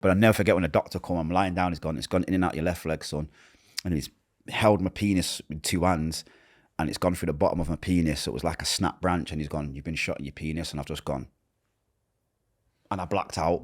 But I'll never forget when the doctor come, I'm lying down, it's gone in and out your left leg, son. And he's held my penis with two hands and it's gone through the bottom of my penis. So it was like a snap branch and he's gone, you've been shot in your penis. And I've just gone. And I blacked out.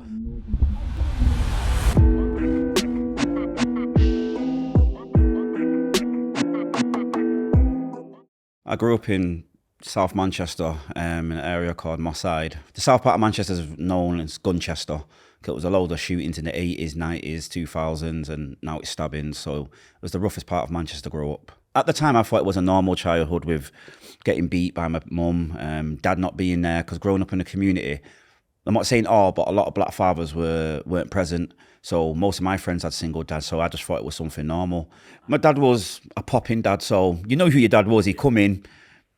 I grew up in South Manchester, in an area called Moss Side. The south part of Manchester is known as Gunchester. It was a load of shootings in the 80s, 90s, 2000s, and now it's stabbings. So it was the roughest part of Manchester to grow up. At the time, I thought it was a normal childhood with getting beat by my mum, dad not being there, because growing up in the community, I'm not saying all, but a lot of black fathers weren't present. So most of my friends had single dads, so I just thought it was something normal. My dad was a popping dad, so you know who your dad was. He'd come in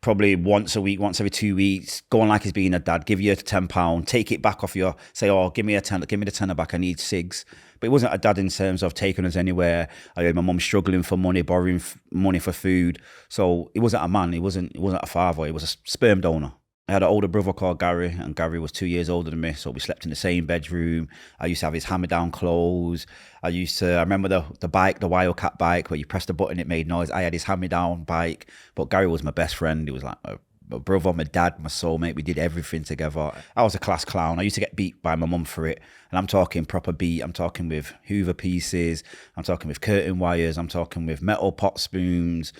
probably once a week, once every 2 weeks, go on like he's being a dad, give you £10, take it back off you, say, oh, give me the tenner back, I need cigs. But it wasn't a dad in terms of taking us anywhere. I heard my mum struggling for money, borrowing money for food. So he wasn't a man, he wasn't a father, he was a sperm donor. I had an older brother called Gary, and Gary was 2 years older than me, so we slept in the same bedroom. I used to have his hand-me-down clothes. I remember the bike, the Wildcat bike, where you pressed the button, it made noise. I had his hand-me-down bike, but Gary was my best friend. He was like my brother, my dad, my soulmate. We did everything together. I was a class clown. I used to get beat by my mum for it, and I'm talking proper beat. I'm talking with Hoover pieces. I'm talking with curtain wires. I'm talking with metal pot spoons.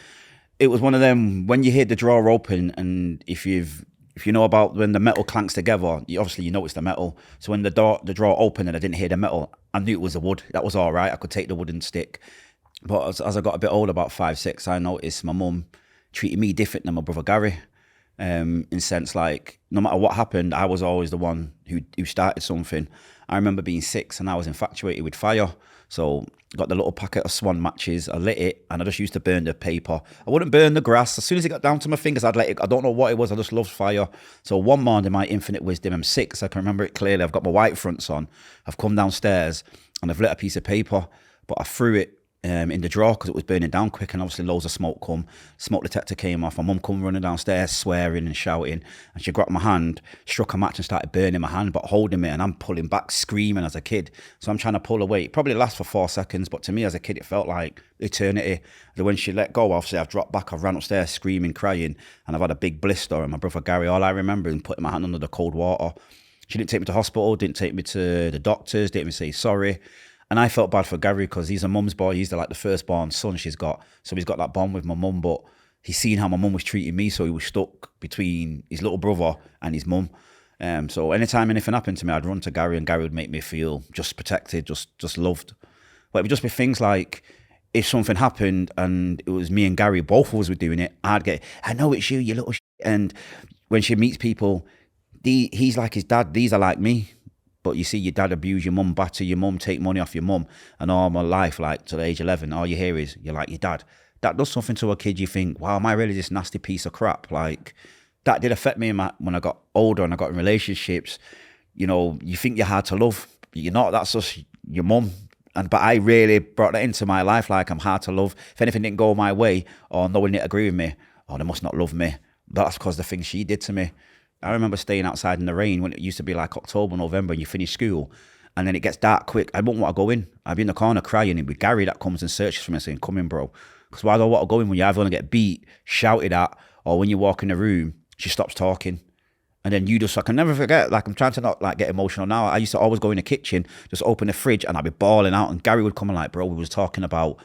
It was one of them, when you hear the drawer open, and if you know about when the metal clanks together, obviously you know it's the metal. So when the drawer opened and I didn't hear the metal, I knew it was the wood. That was all right. I could take the wooden stick. But as I got a bit older, about 5, 6, I noticed my mum treated me different than my brother Gary. In sense, like, no matter what happened, I was always the one who started something. I remember being 6 and I was infatuated with fire. So I got the little packet of Swan matches, I lit it, and I just used to burn the paper. I wouldn't burn the grass. As soon as it got down to my fingers, I'd let it. I don't know what it was, I just loved fire. So one morning, my infinite wisdom, I'm 6, I can remember it clearly. I've got my white fronts on. I've come downstairs and I've lit a piece of paper, but I threw it in the drawer because it was burning down quick, and obviously loads of smoke come. Smoke detector came off. My mum come running downstairs swearing and shouting, and she grabbed my hand, struck a match and started burning my hand, but holding me, and I'm pulling back screaming as a kid. So I'm trying to pull away. It probably lasts for 4 seconds, but to me as a kid it felt like eternity. And when she let go, obviously I've dropped back, I've ran upstairs screaming, crying, and I've had a big blister. And my brother Gary, all I remember is putting my hand under the cold water. She didn't take me to hospital, didn't take me to the doctors, didn't even say sorry. And I felt bad for Gary because he's a mum's boy. He's like the firstborn son she's got. So he's got that bond with my mum, but he's seen how my mum was treating me. So he was stuck between his little brother and his mum. So anytime anything happened to me, I'd run to Gary, and Gary would make me feel just protected, just loved. But it would just be things like, if something happened and it was me and Gary, both of us were doing it, I'd get, I know it's you little shit. And when she meets people, he's like his dad, these are like me. But you see your dad abuse your mum, batter your mum, take money off your mum. And all my life, like to the age 11, all you hear is, you're like your dad. That does something to a kid. You think, wow, am I really this nasty piece of crap? Like, that did affect me when I got older and I got in relationships. You know, you think you're hard to love, but you're not. That's just your mum. But I really brought that into my life, like I'm hard to love. If anything didn't go my way, or no one didn't agree with me, oh, they must not love me. That's because the things she did to me. I remember staying outside in the rain when it used to be like October, November, and you finish school, and then it gets dark quick. I wouldn't want to go in. I'd be in the corner crying, and it'd be Gary that comes and searches for me saying, come in, bro. Because why do I want to go in when you either going to get beat, shouted at, or when you walk in the room, she stops talking. And then you just, I can never forget, like I'm trying to not like get emotional now. I used to always go in the kitchen, just open the fridge, and I'd be bawling out, and Gary would come and like, bro, we was talking about,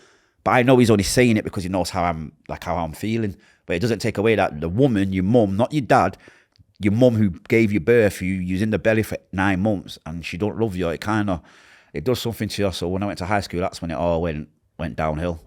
but I know he's only saying it because he knows how I'm feeling. But it doesn't take away that the woman, your mum, not your dad, your mum who gave you birth, you was in the belly for 9 months and she don't love you, it does something to you. So when I went to high school, that's when it all went downhill.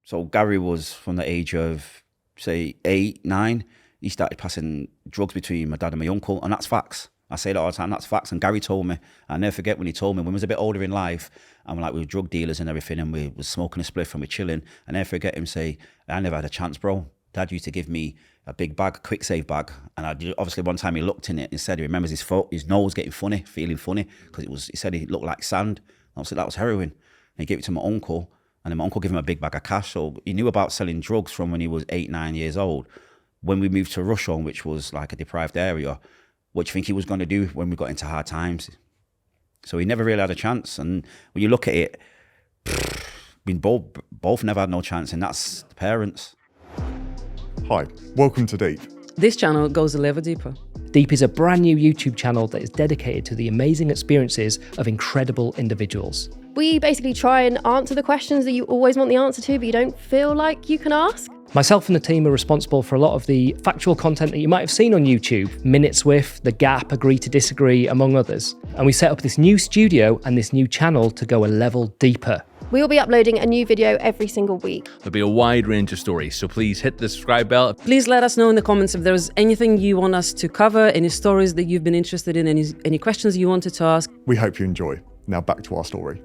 So Gary was from the age of, say, 8, 9, he started passing drugs between my dad and my uncle, and that's facts. I say that all the time, that's facts. And Gary told me, I'll never forget when he told me, when we was a bit older in life, and we were drug dealers and everything, and we was smoking a spliff and we're chilling, I never forget him say, I never had a chance, bro. Dad used to give me a big bag, a quick save bag, and obviously one time he looked in it and said he remembers his nose getting funny, feeling funny, because he said it looked like sand. Obviously that was heroin. And he gave it to my uncle, and then my uncle gave him a big bag of cash. So he knew about selling drugs from when he was 8, 9 years old. when we moved to Rusholme, which was like a deprived area, what do you think he was going to do when we got into hard times? So he never really had a chance. And when you look at it, we both never had no chance, and that's the parents. Hi, welcome to Deep. This channel goes a level deeper. Deep is a brand new YouTube channel that is dedicated to the amazing experiences of incredible individuals. We basically try and answer the questions that you always want the answer to, but you don't feel like you can ask. Myself and the team are responsible for a lot of the factual content that you might have seen on YouTube, Minutes With, The Gap, Agree to Disagree, among others. And we set up this new studio and this new channel to go a level deeper. We will be uploading a new video every single week. There'll be a wide range of stories, so please hit the subscribe bell. Please let us know in the comments if there's anything you want us to cover, any stories that you've been interested in, any questions you wanted to ask. We hope you enjoy. Now back to our story.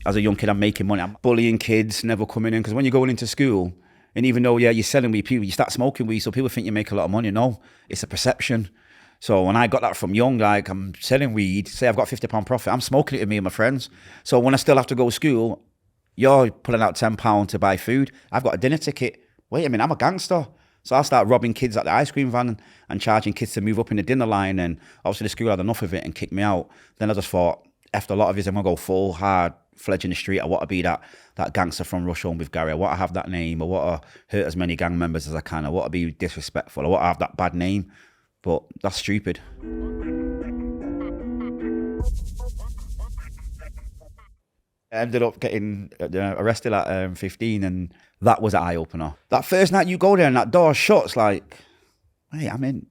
As a young kid, I'm making money. I'm bullying kids, never coming in. Because when you're going into school, and even though, you're selling weed, you start smoking weed, so people think you make a lot of money. No, it's a perception. So when I got that from young, like I'm selling weed, say I've got £50 profit, I'm smoking it with me and my friends. So when I still have to go to school, you're pulling out £10 to buy food. I've got a dinner ticket. Wait a minute, I'm a gangster. So I'll start robbing kids at the ice cream van and charging kids to move up in the dinner line. And obviously the school had enough of it and kicked me out. Then I just thought, after a lot of it, I'm going to go full hard fledge in the street. I want to be that gangster from Rusholme with Gary. I want to have that name. I want to hurt as many gang members as I can. I want to be disrespectful. I want to have that bad name. But that's stupid. I ended up getting arrested at 15, and that was an eye-opener. That first night you go there and that door shuts, like, hey, I'm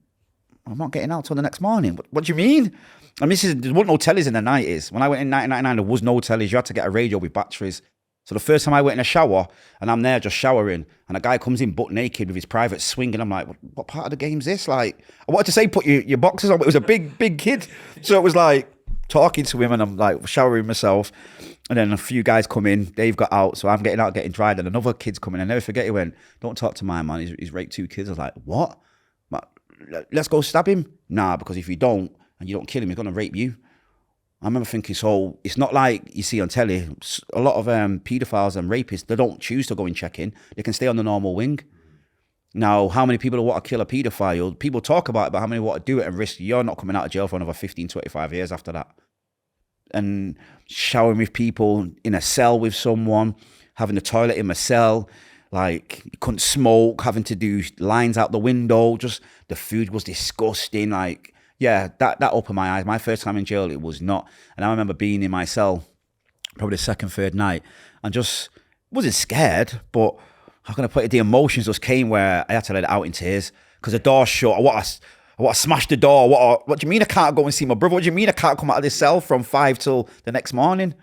not getting out till the next morning. What do you mean? I mean, there wasn't no tellies in the 90s. When I went in 1999, there was no tellies. You had to get a radio with batteries. So the first time I went in a shower, and I'm there just showering, and a guy comes in butt naked with his private swing, and I'm like, what part of the game's this? Like, I wanted to say put your boxers on, but it was a big kid. So it was like talking to him, and I'm like showering myself. And then a few guys come in, they've got out, so I'm getting out, getting dried, and another kid's coming. I never forget, he went, don't talk to my man, he's raped 2 kids. I was like, what? Let's go stab him? Nah, because if you don't, and you don't kill him, he's going to rape you. I remember thinking, so it's not like you see on telly. A lot of paedophiles and rapists, they don't choose to go and check in. They can stay on the normal wing. Now, how many people want to kill a paedophile? People talk about it, but how many want to do it and risk you're not coming out of jail for another 15, 25 years after that? And showering with people, in a cell with someone, having the toilet in my cell, like, you couldn't smoke, having to do lines out the window, just the food was disgusting, like, yeah, that opened my eyes. My first time in jail, it was not. And I remember being in my cell, probably the second, third night, and just wasn't scared, but how can I put it? The emotions just came where I had to let it out in tears because the door shut. I want to smash the door. What do you mean I can't go and see my brother? What do you mean I can't come out of this cell from 5 till the next morning?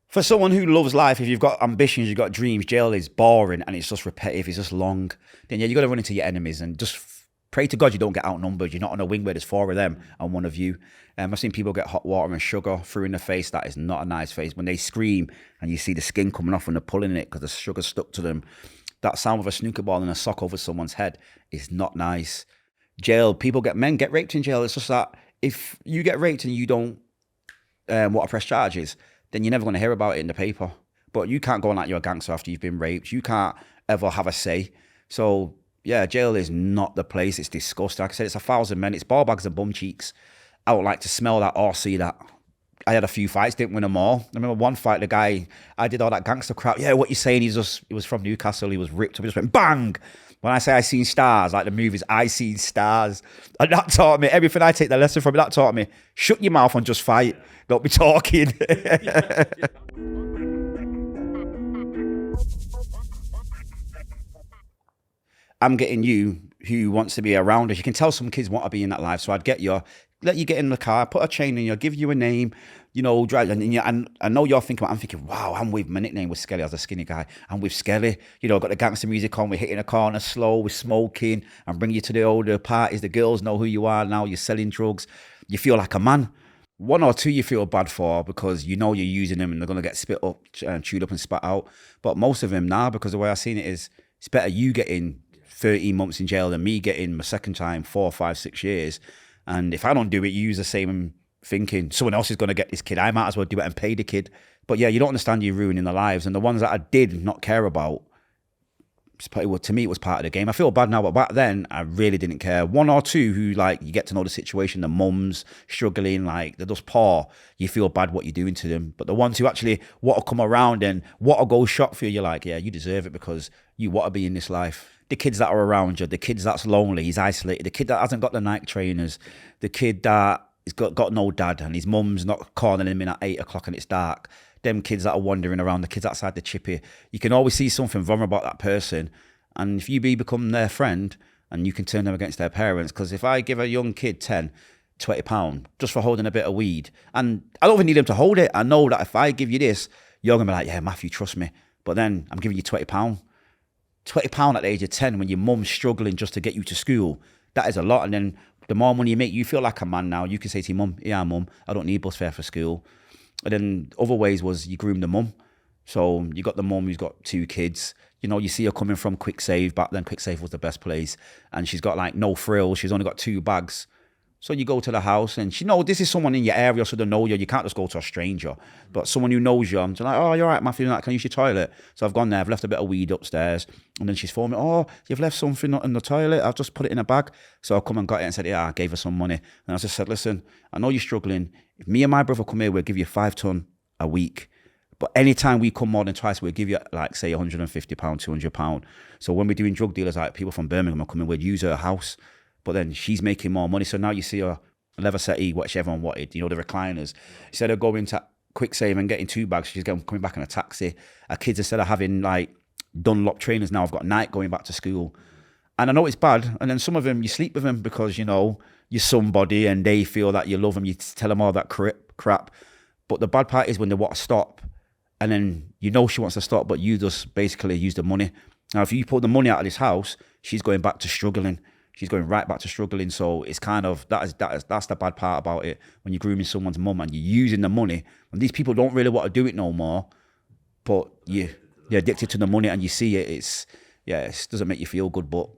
For someone who loves life, if you've got ambitions, you've got dreams, jail is boring and it's just repetitive, it's just long. Then you got to run into your enemies and just pray to God you don't get outnumbered. You're not on a wing where there's 4 of them and 1 of you. I've seen people get hot water and sugar through in the face. That is not a nice face. When they scream and you see the skin coming off when they're pulling it because the sugar's stuck to them, that sound of a snooker ball and a sock over someone's head is not nice. Jail, men get raped in jail. It's just that if you get raped and you don't want to press charges, then you're never going to hear about it in the paper. But you can't go on like you're a gangster after you've been raped. You can't ever have a say. So yeah, jail is not the place. It's disgusting. Like I said, it's 1,000 men. It's ball bags and bum cheeks. I don't like to smell that or see that. I had a few fights, didn't win them all. I remember one fight, the guy, I did all that gangster crap. Yeah, what you saying? He was from Newcastle. He was ripped up. He just went bang. When I say I seen stars, like the movies, I seen stars. And that taught me, everything I take the lesson from, that taught me, shut your mouth and just fight. Don't be talking. I'm getting you who wants to be around us. You can tell some kids want to be in that life. So I'd let you get in the car, put a chain in you, give you a name, drive. And I know you're thinking, I'm thinking, wow, my nickname was Skelly. I was a skinny guy. I'm with Skelly. Got the gangster music on. We're hitting a corner slow. We're smoking. I'm bringing you to the older parties. The girls know who you are now. You're selling drugs. You feel like a man. 1 or 2 you feel bad for because you're using them and they're going to get spit up, chewed up and spat out. But most of them now, because the way I've seen it is, it's better you getting 13 months in jail than me getting my second time 4, 5, 6 years. And if I don't do it, you use the same thinking, someone else is going to get this kid. I might as well do it and pay the kid But yeah, you don't understand you're ruining their lives. And the ones that I did not care about, to me, it was part of the game. I feel bad now, but back then, I really didn't care. One or two who, like, you get to know the situation, the mums struggling, like, they're just poor. You feel bad what you're doing to them. But the ones who actually want to come around and want to go shop for you, you're like, yeah, you deserve it because you want to be in this life. The kids that are around you, the kids that's lonely, he's isolated, the kid that hasn't got the Nike trainers, the kid that has got no dad and his mum's not calling him in at 8 o'clock and it's dark. Them kids that are wandering around, the kids outside the chippy, you can always see something vulnerable about that person. And if you become their friend, and you can turn them against their parents, because if I give a young kid 10, 20 pound just for holding a bit of weed, and I don't even need them to hold it. I know that if I give you this, you're going to be like, yeah, Matthew, trust me. But then I'm giving you 20 pound. 20 pound at the age of 10 when your mum's struggling just to get you to school, that is a lot. And then the more money you make, you feel like a man now. You can say to your mum, yeah, mum, I don't need bus fare for school. And then other ways was you groom the mum. So you got the mum who's got 2 kids. You know, you see her coming from Quick Save. Back then, Quick Save was the best place. And she's got like no frills. She's only got 2 bags. So you go to the house and she knows this is someone in your area, so they know you. You can't just go to a stranger. But someone who knows you, and she's like, oh, you're right, Matthew, can I use your toilet? So I've gone there, I've left a bit of weed upstairs. And then she's phoned me, oh, you've left something in the toilet. I've just put it in a bag. So I come and got it and said, yeah, I gave her some money. And I just said, listen, I know you're struggling. If me and my brother come here, we'll give you 5 ton a week. But anytime we come more than twice, we'll give you, like, say, £150, £200. So when we're doing drug dealers, like people from Birmingham are coming, we'd use her house. But then she's making more money. So now you see her leather settee, which everyone wanted, you know, the recliners. Instead of going to Quick Save and getting 2 bags, she's coming back in a taxi. Her kids, instead of having, like, Dunlop trainers now, I've got Nike going back to school. And I know it's bad. And then some of them, you sleep with them because, you know, you're somebody and they feel that you love them. You tell them all that crap. But the bad part is when they want to stop. And then you know she wants to stop, but you just basically use the money. Now, if you pull the money out of this house, she's going back to struggling. She's going right back to struggling. So it's kind of, that's the bad part about it. When you're grooming someone's mum and you're using the money, and these people don't really want to do it no more, but you're addicted to the money and you see it, it doesn't make you feel good, but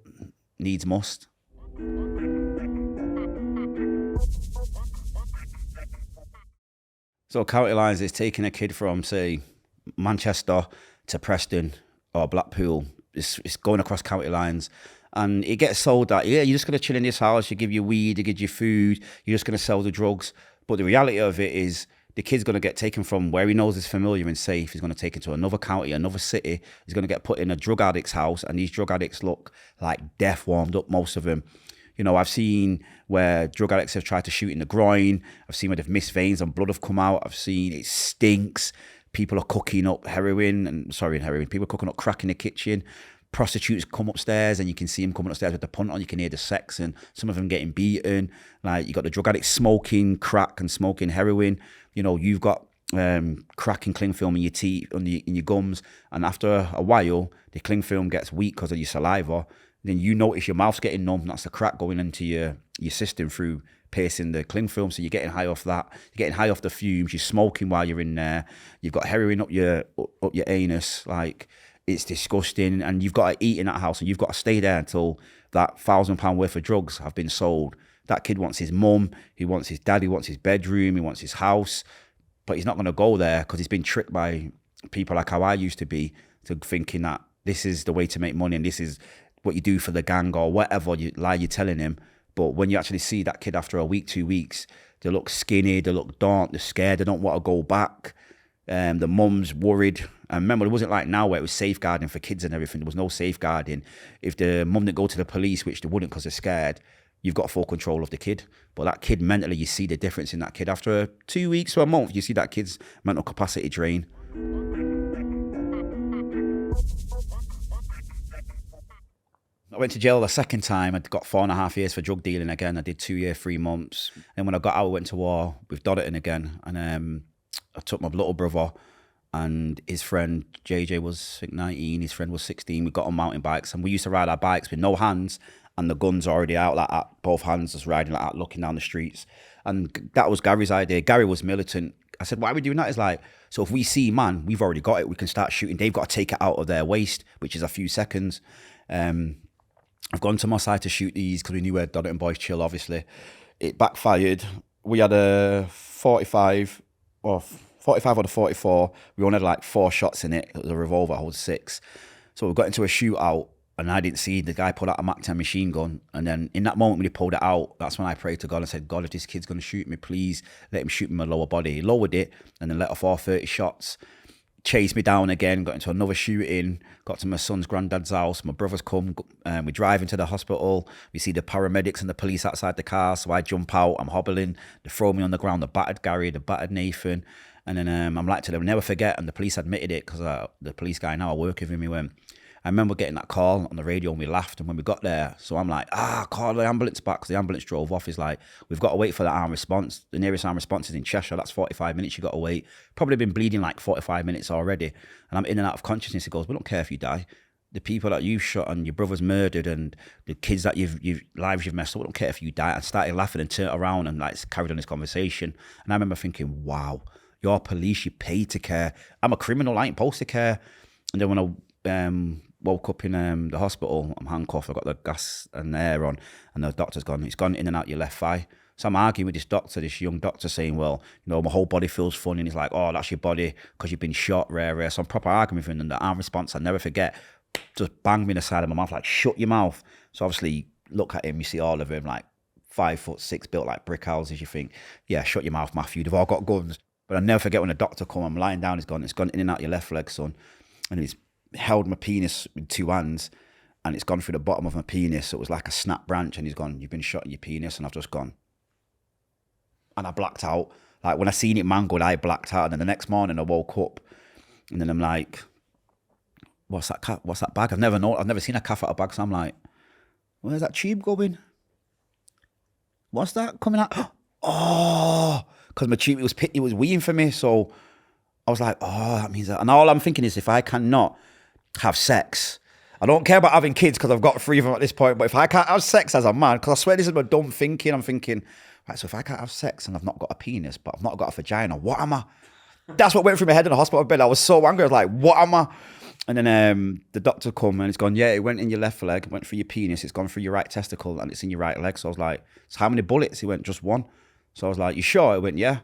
needs must. So County Lines is taking a kid from, say, Manchester to Preston or Blackpool. It's going across county lines. And it gets sold that, yeah, you're just going to chill in this house, you give you weed, you give you food, you're just going to sell the drugs. But the reality of it is the kid's going to get taken from where he knows is familiar and safe. He's going to take it to another county, another city. He's going to get put in a drug addict's house. And these drug addicts look like death warmed up, most of them. You know, I've seen where drug addicts have tried to shoot in the groin. I've seen where they've missed veins and blood have come out. I've seen it stinks. People are cooking up people are cooking up crack in the kitchen. Prostitutes come upstairs and you can see them coming upstairs with the punt on. You can hear the sex and some of them getting beaten. Like, you got the drug addicts smoking crack and smoking heroin. You know, you've got crack and cling film in your teeth, in your gums. And after a while, the cling film gets weak because of your saliva. Then you notice your mouth's getting numb. That's the crack going into your system through piercing the cling film. So you're getting high off that. You're getting high off the fumes. You're smoking while you're in there. You've got heroin up your anus. Like, it's disgusting. And you've got to eat in that house and you've got to stay there until that £1,000 worth of drugs have been sold. That kid wants his mum. He wants his dad. He wants his bedroom. He wants his house. But he's not going to go there because he's been tricked by people like how I used to be, to thinking that this is the way to make money and this is what you do for the gang or whatever lie you're telling him. But when you actually see that kid after a week, 2 weeks, they look skinny, they look dark, they're scared, they don't want to go back. The mum's worried. And remember, it wasn't like now where it was safeguarding for kids and everything. There was no safeguarding. If the mum didn't go to the police, which they wouldn't because they're scared, you've got full control of the kid. But that kid mentally, you see the difference in that kid. After 2 weeks or a month, you see that kid's mental capacity drain. I went to jail the second time. I got 4.5 years for drug dealing again. I did 2 years, 3 months. And when I got out, I went to war with Dodderton again. And I took my little brother and his friend, JJ, was, I think, 19. His friend was 16. We got on mountain bikes and we used to ride our bikes with no hands and the guns already out, like at both hands, just riding like that, looking down the streets. And that was Gary's idea. Gary was militant. I said, why are we doing that? It's like, so if we see man, we've already got it. We can start shooting. They've got to take it out of their waist, which is a few seconds. I've gone to my side to shoot these because we knew where Dodderton boys chill, obviously. It backfired. We had a 45 or 45 or the 44. We only had like 4 shots in it. It was a revolver, I hold 6. So we got into a shootout, and I didn't see the guy pull out a Mac 10 machine gun. And then in that moment when he pulled it out, that's when I prayed to God and said, God, if this kid's going to shoot me, please let him shoot me in my lower body. He lowered it and then let off all 30 shots. Chased me down again, got into another shooting, got to my son's granddad's house. My brother's come, we drive into the hospital. We see the paramedics and the police outside the car. So I jump out, I'm hobbling. They throw me on the ground, the battered Gary, the battered Nathan. And then I'm like to them, never forget. And the police admitted it because the police guy now I work with him, he went, I remember getting that call on the radio and we laughed. And when we got there, so I'm like, call the ambulance back, because the ambulance drove off. He's like, we've got to wait for the arm response. The nearest arm response is in Cheshire. That's 45 minutes. You got to wait. Probably been bleeding like 45 minutes already. And I'm in and out of consciousness. He goes, we don't care if you die. The people that you've shot and your brother's murdered and the kids that lives you've messed up, we don't care if you die. I started laughing and turned around and like carried on this conversation. And I remember thinking, wow, you're police, you pay to care. I'm a criminal, I ain't supposed to care. And then when I woke up in the hospital, I'm handcuffed, I've got the gas and air on, and the doctor's gone, it's gone in and out your left thigh. So I'm arguing with this doctor, this young doctor, saying, well, you know, my whole body feels funny. And he's like, oh, that's your body because you've been shot, rare. So I'm proper arguing with him, and the arm response, I'll never forget, just banged me in the side of my mouth, like, shut your mouth. So obviously, look at him, you see all of him, like 5'6", built like brick houses. You think, yeah, shut your mouth, Matthew, they've all got guns. But I'll never forget when the doctor come, I'm lying down, it's gone in and out your left leg, son. And he's held my penis with 2 hands, and it's gone through the bottom of my penis. So it was like a snap branch, and he's gone, you've been shot in your penis. And I've just gone, and I blacked out. Like when I seen it mangled, I blacked out. And then the next morning I woke up, and then I'm like, what's that bag? I've never seen a catheter bag. So I'm like, where's that tube going? What's that coming out? Oh, because my tube, it was weeing for me. So I was like, oh, that means that. And all I'm thinking is, if I cannot have sex, I don't care about having kids because I've got 3 of them at this point, but if I can't have sex as a man, because I swear this is my dumb thinking, I'm thinking, right, so if I can't have sex and I've not got a penis, but I've not got a vagina, what am I? That's what went through my head in the hospital bed. I was so angry. I was like, what am I? And then the doctor come and it's gone, yeah, it went in your left leg, went through your penis, it's gone through your right testicle, and it's in your right leg. So I was like, so how many bullets? He went, just 1. So I was like, you sure? He went, yeah.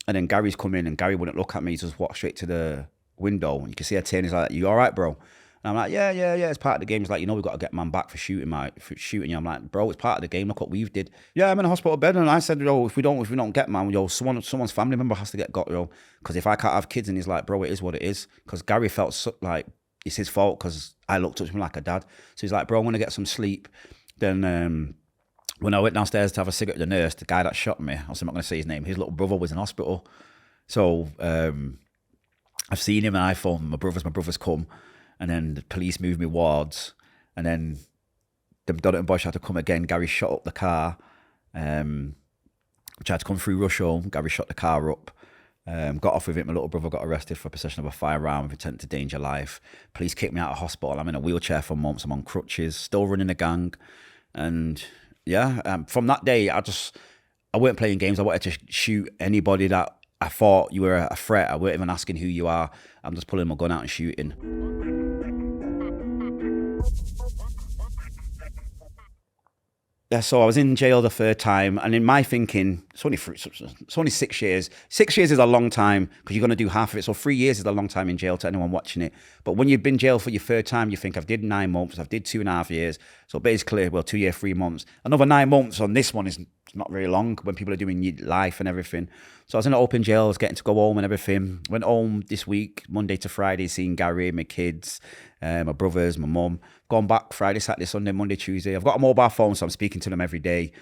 And then Gary's come in, and Gary wouldn't look at me. He just walked straight to the window, and you can see her turn. He's like, you all right, bro? And I'm like, yeah, it's part of the game. He's like, you know, we've got to get man back for shooting you. I'm like, bro, it's part of the game. Look what we've did. Yeah, I'm in a hospital bed, and I said, yo, if we don't get man, yo, someone's family member has to get got, yo, because if I can't have kids. And he's like, bro, it is what it is. Because Gary felt like it's his fault because I looked up to him like a dad. So he's like, bro, I'm gonna get some sleep. Then when I went downstairs to have a cigarette with the nurse, the guy that shot me, I'm not gonna say his name, his little brother was in hospital. So I've seen him, and I phoned my brother's come, and then the police moved me wards, and then the Donington boys had to come again. Gary shot up the car, which had to come through rush home. Gary shot the car up, got off with it. My little brother got arrested for possession of a firearm with intent to danger life. Police kicked me out of hospital. I'm in a wheelchair for months. I'm on crutches, still running a gang. And yeah, from that day, I weren't playing games. I wanted to shoot anybody that I thought you were a threat. I weren't even asking who you are. I'm just pulling my gun out and shooting. Yeah, so I was in jail the 3rd time, and in my thinking, it's only 6 years. 6 years is a long time because you're going to do half of it. So 3 years is a long time in jail to anyone watching it. But when you've been jail for your 3rd time, you think, I've did 9 months, I've did 2.5 years. So basically, 2 years, 3 months. Another 9 months on this one is not very long when people are doing life and everything. So I was in an open jail, I was getting to go home and everything. Went home this week, Monday to Friday, seeing Gary, my kids, my brothers, my mum. Gone back Friday, Saturday, Sunday, Monday, Tuesday. I've got a mobile phone, so I'm speaking to them every day.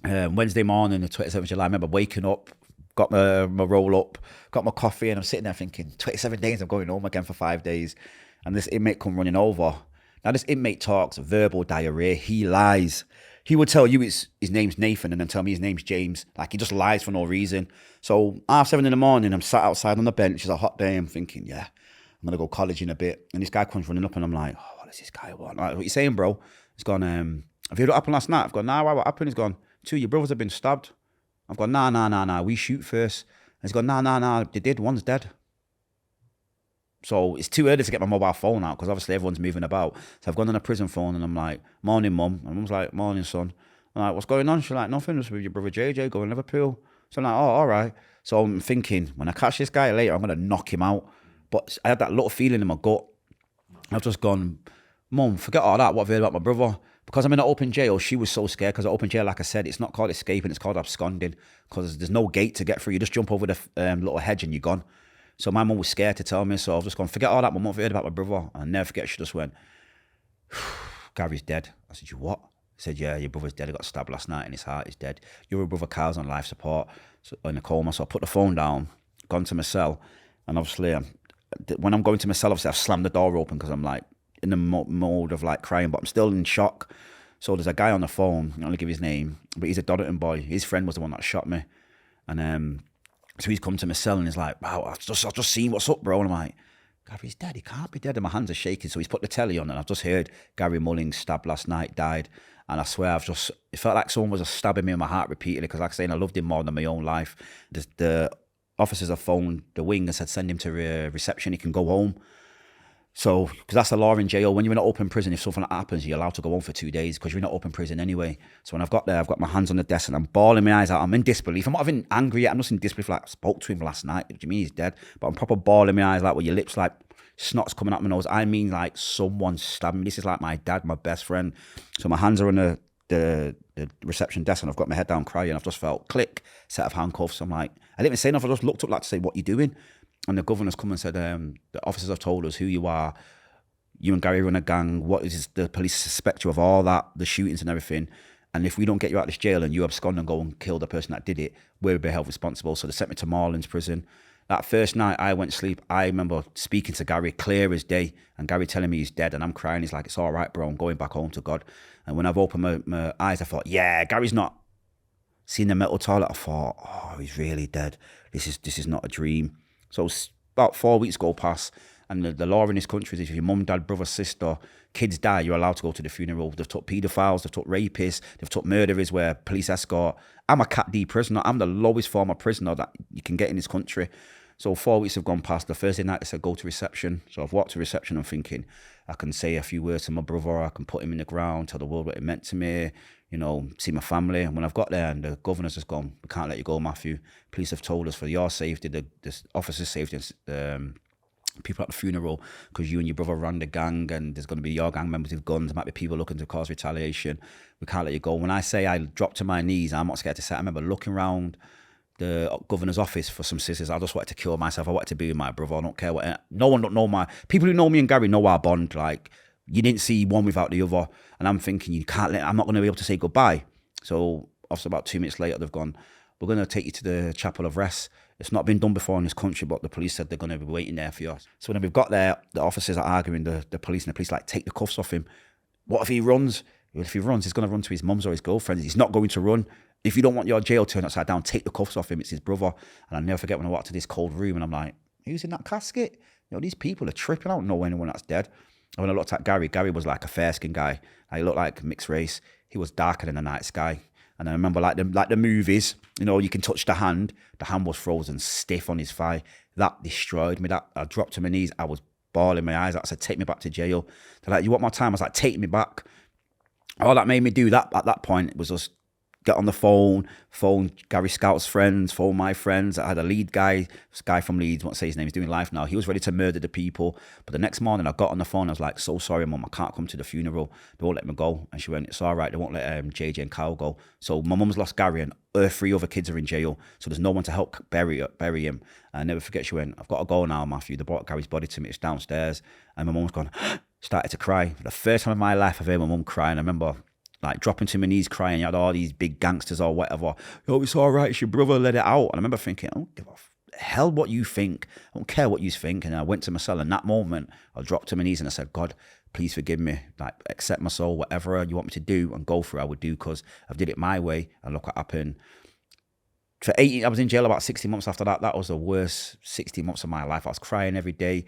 Wednesday morning, the 27th of July, I remember waking up, got my roll up, got my coffee, and I'm sitting there thinking, 27 days, I'm going home again for 5 days. And this inmate come running over. Now this inmate talks verbal diarrhea. He lies. He would tell you his name's Nathan and then tell me his name's James. Like, he just lies for no reason. So 7:30 in the morning, I'm sat outside on the bench. It's a hot day. I'm thinking, yeah, I'm going to go college in a bit. And this guy comes running up, and I'm like, oh, what does this guy want? Like, what you saying, bro? He's gone, have you heard what happened last night? I've gone, nah, what happened? He's gone, 2 of your brothers have been stabbed. I've gone, nah, we shoot first. And he's gone, nah, they did, one's dead. So it's too early to get my mobile phone out because obviously everyone's moving about. So I've gone on a prison phone, and I'm like, morning, mum. And mum's like, morning, son. I'm like, what's going on? She's like, nothing, just with your brother JJ going to Liverpool. So I'm like, oh, all right. So I'm thinking, when I catch this guy later, I'm going to knock him out. But I had that little feeling in my gut. I've just gone, Mum, forget all that, what I've heard about my brother. Because I'm in an open jail, she was so scared, because an open jail, like I said, it's not called escaping, it's called absconding, because there's no gate to get through. You just jump over the little hedge and you're gone. So my mum was scared to tell me, so I've just gone, forget all that, my mum heard about my brother. And I'll never forget, she just went, Gary's dead. I said, you what? He said, yeah, your brother's dead. He got stabbed last night and his heart is dead. Your brother Kyle's on life support, so in a coma. So I put the phone down, gone to my cell, and obviously, when I'm going to my cell, obviously I've slammed the door open because I'm like in the mode of like crying, but I'm still in shock. So there's a guy on the phone, I don't want to give his name, but he's a Dodderton boy. His friend was the one that shot me. And so he's come to my cell and he's like, wow, I've just seen what's up, bro. And I'm like, Gary's dead, he can't be dead. And my hands are shaking. So he's put the telly on and I've just heard Gary Mullings stabbed last night, died. And I swear it felt like someone was just stabbing me in my heart repeatedly, because like I say, I loved him more than my own life. The officers have phoned the wing and said, send him to reception, he can go home. So, because that's the law in jail. When you're in an open prison, if something like that happens, you're allowed to go home for 2 days, because you're in an open prison anyway. So when I've got there, I've got my hands on the desk and I'm bawling my eyes out. I'm in disbelief. I'm not even angry yet. I'm just in disbelief. Like, I spoke to him last night. What do you mean he's dead? But I'm proper bawling my eyes, like with your lips, like snot's coming out my nose. I mean, like someone stabbed me. This is like my dad, my best friend. So my hands are on the reception desk and I've got my head down crying. I've just felt click, set of handcuffs. I'm like, I didn't even say enough. I just looked up like to say, what are you doing? And the governor's come and said, the officers have told us who you are. You and Gary run a gang. What is the police suspect you of all that, the shootings and everything? And if we don't get you out of this jail and you abscond and go and kill the person that did it, we'll be held responsible. So they sent me to Marlin's prison. That first night I went to sleep, I remember speaking to Gary clear as day, and Gary telling me he's dead, and I'm crying. He's like, it's all right, bro, I'm going back home to God. And when I've opened my eyes, I thought, yeah, Gary's not. Seeing the metal toilet, I thought, oh, he's really dead. This is not a dream. So about 4 weeks go past, and the law in this country is if your mum, dad, brother, sister, kids die, you're allowed to go to the funeral. They've took paedophiles, they've took rapists, they've took murderers where police escort. I'm a Cat D prisoner. I'm the lowest form of prisoner that you can get in this country. So 4 weeks have gone past. The Thursday night they said, go to reception. So I've walked to reception. I'm thinking, I can say a few words to my brother. I can put him in the ground, tell the world what it meant to me, you know, see my family. And when I've got there and the governor's just gone, we can't let you go, Matthew. Police have told us for your safety, the officer's safety, people at the funeral, because you and your brother ran the gang and there's going to be your gang members with guns. There might be people looking to cause retaliation. We can't let you go. When I say I dropped to my knees, I'm not scared to say, I remember looking around the governor's office for some scissors. I just wanted to kill myself. I wanted to be with my brother. I don't care what. No one don't know my people who know me and Gary know our bond. Like, you didn't see one without the other. And I'm thinking, I'm not going to be able to say goodbye. So after about 2 minutes later, they've gone, we're going to take you to the chapel of rest. It's not been done before in this country, but the police said they're going to be waiting there for you. So when we've got there, the officers are arguing, the police, and the police like, take the cuffs off him. What if he runs? Well, if he runs, he's going to run to his mum's or his girlfriend's. He's not going to run. If you don't want your jail turned upside down, take the cuffs off him. It's his brother. And I'll never forget when I walked to this cold room and I'm like, who's in that casket? You know, these people are tripping. I don't know anyone that's dead. And when I looked at Gary was like a fair-skinned guy. He looked like mixed race. He was darker than the night sky. And I remember like the movies, you know, you can touch the hand was frozen stiff on his thigh. That destroyed me. That I dropped to my knees. I was bawling my eyes out. I said, take me back to jail. They're like, you want more time? I was like, take me back. All that made me do that at that point was just get on the phone Gary Scout's friends, phone my friends. I had a lead guy, this guy from Leeds, I won't say his name, he's doing life now. He was ready to murder the people. But the next morning I got on the phone, I was like, so sorry, Mum, I can't come to the funeral. They won't let me go. And she went, it's all right, they won't let JJ and Kyle go. So my mum's lost Gary and her 3 other kids are in jail. So there's no one to help bury him. And I never forget, she went, I've got to go now, Matthew. They brought Gary's body to me, it's downstairs. And my mum's gone, started to cry. For the first time in my life I've heard my mum cry, and I remember like dropping to my knees crying. You had all these big gangsters or whatever. Oh, it's all right, it's your brother, let it out. And I remember thinking, I don't give a hell what you think. I don't care what you think. And I went to my cell. In that moment, I dropped to my knees and I said, God, please forgive me. Like, accept my soul. Whatever you want me to do and go through, I would do, because I've did it my way. And look what happened. For 18, I was in jail about 60 months after that. That was the worst 60 months of my life. I was crying every day.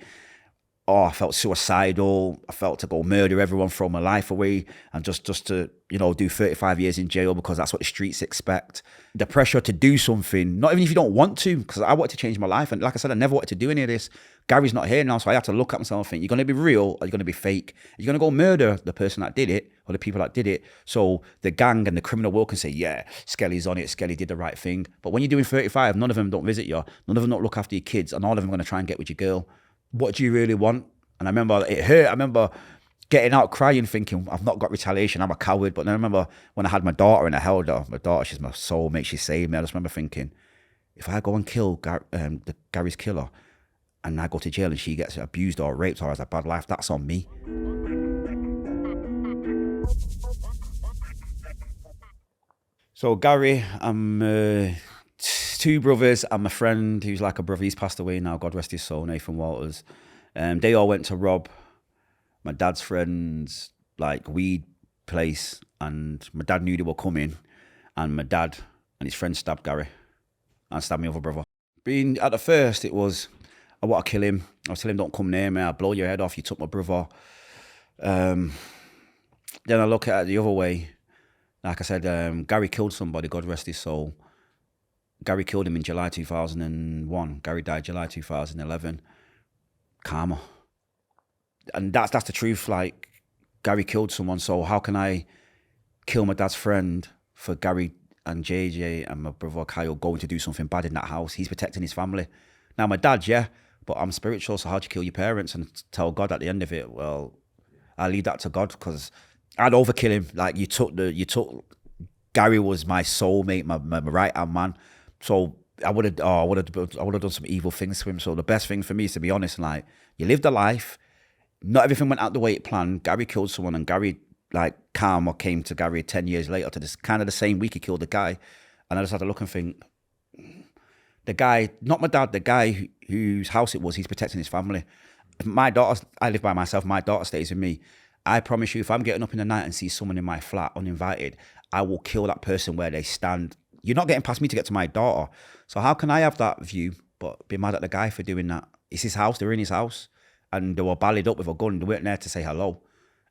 Oh, I felt suicidal. I felt to go murder everyone, throw my life away, and just to, you know, do 35 years in jail because that's what the streets expect. The pressure to do something, not even if you don't want to, because I wanted to change my life. And like I said, I never wanted to do any of this. Gary's not here now, so I have to look at myself and think, you're going to be real or you're going to be fake? You're going to go murder the person that did it or the people that did it. So the gang and the criminal world can say, yeah, Skelly's on it, Skelly did the right thing. But when you're doing 35, none of them don't visit you, none of them don't look after your kids, and all of them are going to try and get with your girl. What do you really want? And I remember it hurt. I remember getting out crying thinking, I've not got retaliation, I'm a coward. But then I remember when I had my daughter and I held her, my daughter, she's my soulmate, she saved me. I just remember thinking, if I go and kill Gary's killer and I go to jail and she gets abused or raped or has a bad life, that's on me. So Gary, I'm 2 brothers and my friend who's like a brother, he's passed away now, God rest his soul, Nathan Walters. They all went to rob my dad's friend's like weed place, and my dad knew they were coming, and my dad and his friend stabbed Gary and stabbed my other brother. Being at the first, it was, I want to kill him. I was telling him, don't come near me, I'll blow your head off, you took my brother. Then I look at it the other way. Like I said, Gary killed somebody, God rest his soul. Gary killed him in July 2001. Gary died July 2011. Karma. And that's the truth. Like, Gary killed someone, so how can I kill my dad's friend for Gary and JJ and my brother Kyle going to do something bad in that house? He's protecting his family. Now, my dad, yeah, but I'm spiritual, so how'd you kill your parents and tell God at the end of it? Well, I leave that to God, because I'd overkill him. Like, you took Gary was my soulmate, my right-hand man. So I would have done some evil things to him. So the best thing for me is to be honest, like, you lived a life, not everything went out the way it planned. Gary killed someone, and Gary, like, karma came to Gary 10 years later to this kind of the same week he killed the guy. And I just had to look and think, the guy, not my dad, the guy whose house it was, he's protecting his family. My daughter, I live by myself, my daughter stays with me. I promise you, if I'm getting up in the night and see someone in my flat uninvited, I will kill that person where they stand. You're not getting past me to get to my daughter. So how can I have that view but be mad at the guy for doing that? It's his house, they're in his house, and they were ballied up with a gun. They weren't there to say hello.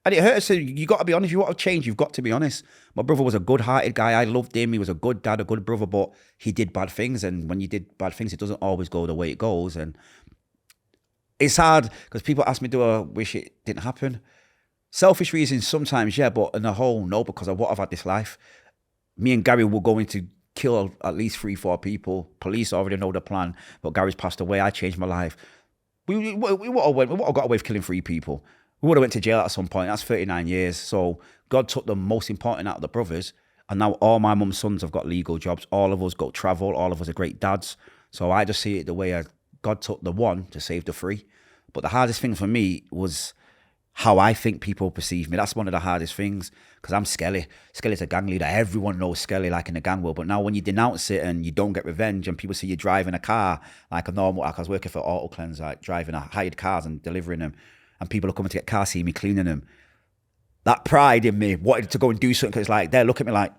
And it hurts. So you got to be honest. You want to change, you've got to be honest. My brother was a good-hearted guy. I loved him. He was a good dad, a good brother, but he did bad things. And when you did bad things, it doesn't always go the way it goes. And it's hard because people ask me, do I wish it didn't happen? Selfish reasons sometimes, yeah, but on a whole, no, because of what I've had this life. Me and Gary were going to kill at least 3-4 people. Police already know the plan, but Gary's passed away. I changed my life. We would have got away with killing 3 people. We would have went to jail at some point. That's 39 years. So God took the most important out of the brothers, and now all my mum's sons have got legal jobs. All of us go travel. All of us are great dads. So I just see it the way God took the one to save the 3. But the hardest thing for me was how I think people perceive me. That's one of the hardest things, because I'm Skelly. Skelly's a gang leader. Everyone knows Skelly, like in the gang world. But now when you denounce it and you don't get revenge, and people see you driving a car like a normal, like I was working for Auto Cleanse, like driving hired cars and delivering them, and people are coming to get cars, see me cleaning them. That pride in me, wanted to go and do something, because it's like, they look at me like,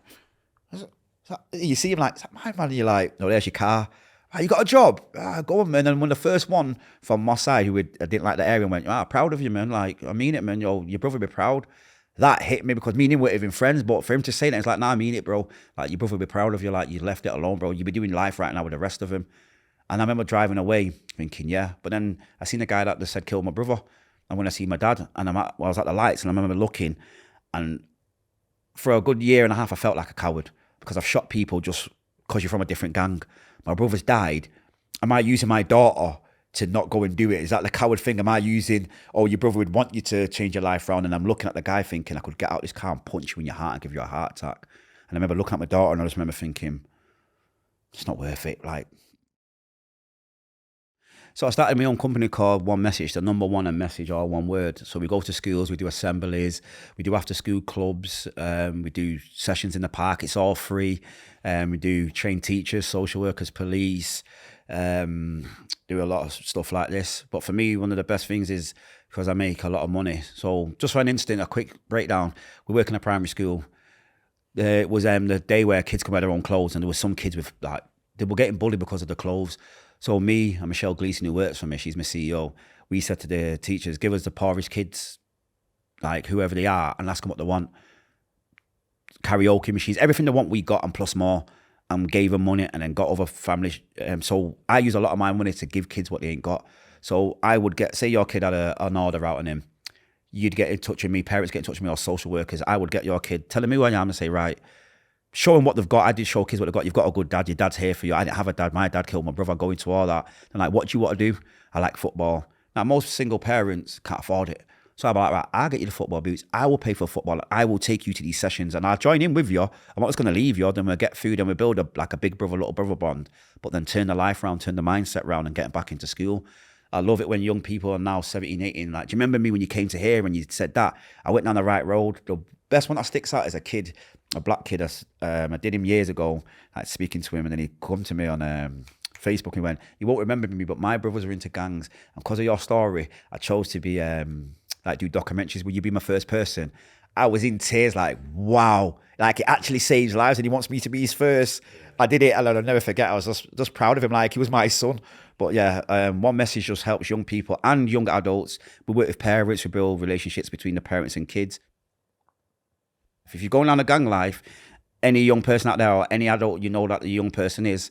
you see him like, is that my man? And you're like, no, there's your car. Oh, you got a job? Go on, man. And when the first one from my side, who didn't like the area, went, proud of you, man. Like, I mean it, man. Your brother will be proud. That hit me, because me and him weren't even friends. But for him to say that, it's like, nah, I mean it, bro. Like, your brother will be proud of you. Like, you left it alone, bro. You'll be doing life right now with the rest of him. And I remember driving away thinking, yeah. But then I seen a guy that just said, kill my brother. And when I see my dad, and I was at the lights, and I remember looking, and for a good year and a half, I felt like a coward, because I've shot people just because you're from a different gang. My brother's died. Am I using my daughter to not go and do it? Is that the coward thing? Am I using, your brother would want you to change your life around, and I'm looking at the guy thinking I could get out this car and punch you in your heart and give you a heart attack. And I remember looking at my daughter, and I just remember thinking, it's not worth it. Like, so I started my own company called One Message, the number one and message, all one word. So we go to schools, we do assemblies, we do after school clubs, we do sessions in the park, it's all free. We do train teachers, social workers, police, do a lot of stuff like this. But for me, one of the best things is because I make a lot of money. So just for an instant, a quick breakdown. We work in a primary school. It was the day where kids could wear their own clothes, and there was some kids with, like, they were getting bullied because of the clothes. So me and Michelle Gleason, who works for me, she's my CEO, we said to the teachers, give us the poorest kids, like whoever they are, and ask them what they want. Karaoke machines, everything they want, we got, and plus more, and gave them money, and then got other families. So I use a lot of my money to give kids what they ain't got. So I would say your kid had an order out on him. You'd get in touch with me, parents get in touch with me, or social workers. I would get your kid, tell them who I am and say, right, show them what they've got. I did show kids what they've got. You've got a good dad. Your dad's here for you. I didn't have a dad. My dad killed my brother. Going to all that. And like, what do you want to do? I like football. Now, most single parents can't afford it. So I'm like, right, I'll get you the football boots. I will pay for football. I will take you to these sessions and I'll join in with you. I'm not just going to leave you. Then we'll get food and we'll build a big brother, little brother bond. But then turn the life around, turn the mindset around and get back into school. I love it when young people are now 17, 18. Like, do you remember me when you came to here and you said that? I went down the right road. The best one that sticks out is a kid, a black kid. I did him years ago, like speaking to him, and then he come to me on Facebook and he went, you won't remember me, but my brothers are into gangs. And because of your story, I chose to be, do documentaries. Will you be my first person? I was in tears, like, wow. Like, it actually saves lives and he wants me to be his first. I did it and I'll never forget. I was just proud of him, like he was my son. But yeah, one message just helps young people and young adults. We work with parents, we build relationships between the parents and kids. If you're going down a gang life, any young person out there or any adult you know that the young person is,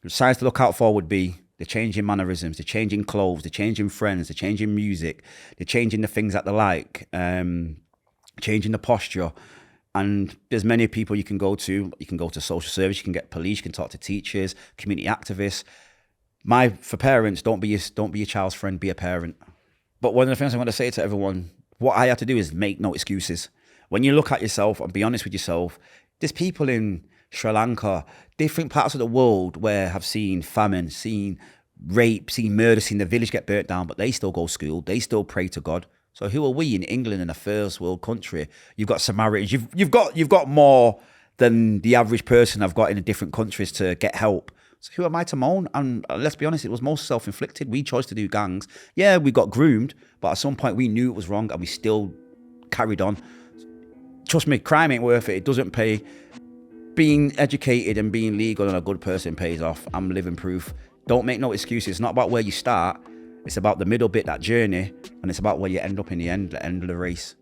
the signs to look out for would be the changing mannerisms, the changing clothes, the changing friends, the changing music, the changing the things that they like, changing the posture. And there's many people you can go to. You can go to social service, you can get police, you can talk to teachers, community activists. For parents, don't be your child's friend, be a parent. But one of the things I want to say to everyone, what I have to do is make no excuses. When you look at yourself and be honest with yourself, there's people in Sri Lanka, different parts of the world where have seen famine, seen rape, seen murder, seen the village get burnt down, but they still go to school, they still pray to God. So who are we in England, in a first world country? You've got Samaritans, you've got more than the average person I've got in different countries to get help. So who am I to moan? And let's be honest, it was most self-inflicted. We chose to do gangs. Yeah, we got groomed, but at some point we knew it was wrong and we still carried on. Trust me, crime ain't worth it. It doesn't pay. Being educated and being legal and a good person pays off. I'm living proof. Don't make no excuses. It's not about where you start. It's about the middle bit, that journey, and it's about where you end up in the end of the race.